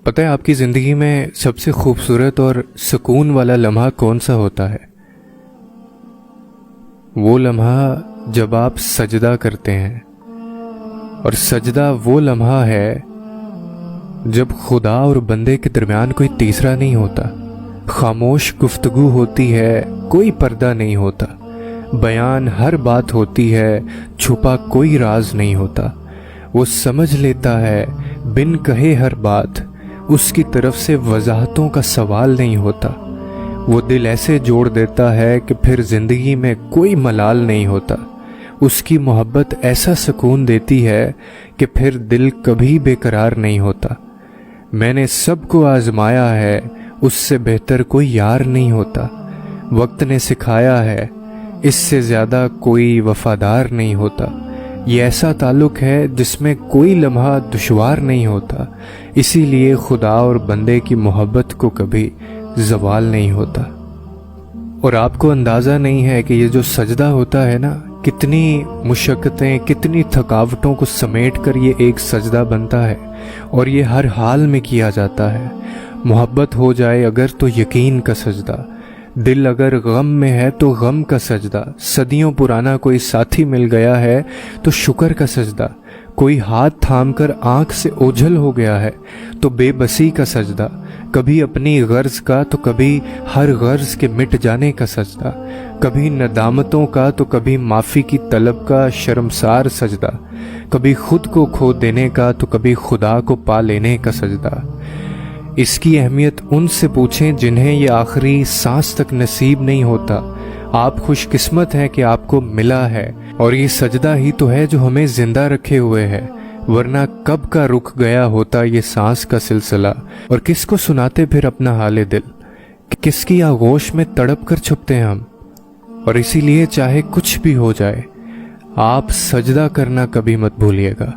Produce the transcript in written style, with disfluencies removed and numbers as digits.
پتہ ہے آپ کی زندگی میں سب سے خوبصورت اور سکون والا لمحہ کون سا ہوتا ہے؟ وہ لمحہ جب آپ سجدہ کرتے ہیں، اور سجدہ وہ لمحہ ہے جب خدا اور بندے کے درمیان کوئی تیسرا نہیں ہوتا، خاموش گفتگو ہوتی ہے، کوئی پردہ نہیں ہوتا، بیان ہر بات ہوتی ہے، چھپا کوئی راز نہیں ہوتا، وہ سمجھ لیتا ہے بن کہے ہر بات، اس کی طرف سے وضاحتوں کا سوال نہیں ہوتا، وہ دل ایسے جوڑ دیتا ہے کہ پھر زندگی میں کوئی ملال نہیں ہوتا، اس کی محبت ایسا سکون دیتی ہے کہ پھر دل کبھی بے قرار نہیں ہوتا۔ میں نے سب کو آزمایا ہے، اس سے بہتر کوئی یار نہیں ہوتا، وقت نے سکھایا ہے اس سے زیادہ کوئی وفادار نہیں ہوتا، یہ ایسا تعلق ہے جس میں کوئی لمحہ دشوار نہیں ہوتا، اسی لیے خدا اور بندے کی محبت کو کبھی زوال نہیں ہوتا۔ اور آپ کو اندازہ نہیں ہے کہ یہ جو سجدہ ہوتا ہے نا، کتنی مشقتیں، کتنی تھکاوٹوں کو سمیٹ کر یہ ایک سجدہ بنتا ہے، اور یہ ہر حال میں کیا جاتا ہے۔ محبت ہو جائے اگر تو یقین کا سجدہ، دل اگر غم میں ہے تو غم کا سجدہ، صدیوں پرانا کوئی ساتھی مل گیا ہے تو شکر کا سجدہ، کوئی ہاتھ تھام کر آنکھ سے اوجھل ہو گیا ہے تو بے بسی کا سجدہ، کبھی اپنی غرض کا تو کبھی ہر غرض کے مٹ جانے کا سجدہ، کبھی ندامتوں کا تو کبھی معافی کی طلب کا شرمسار سجدہ، کبھی خود کو کھو دینے کا تو کبھی خدا کو پا لینے کا سجدہ۔ اس کی اہمیت ان سے پوچھیں جنہیں یہ آخری سانس تک نصیب نہیں ہوتا۔ آپ خوش قسمت ہیں کہ آپ کو ملا ہے، اور یہ سجدہ ہی تو ہے جو ہمیں زندہ رکھے ہوئے ہے، ورنہ کب کا رک گیا ہوتا یہ سانس کا سلسلہ، اور کس کو سناتے پھر اپنا حال دل، کس کی آغوش میں تڑپ کر چھپتے ہیں ہم۔ اور اسی لیے چاہے کچھ بھی ہو جائے، آپ سجدہ کرنا کبھی مت بھولیے گا۔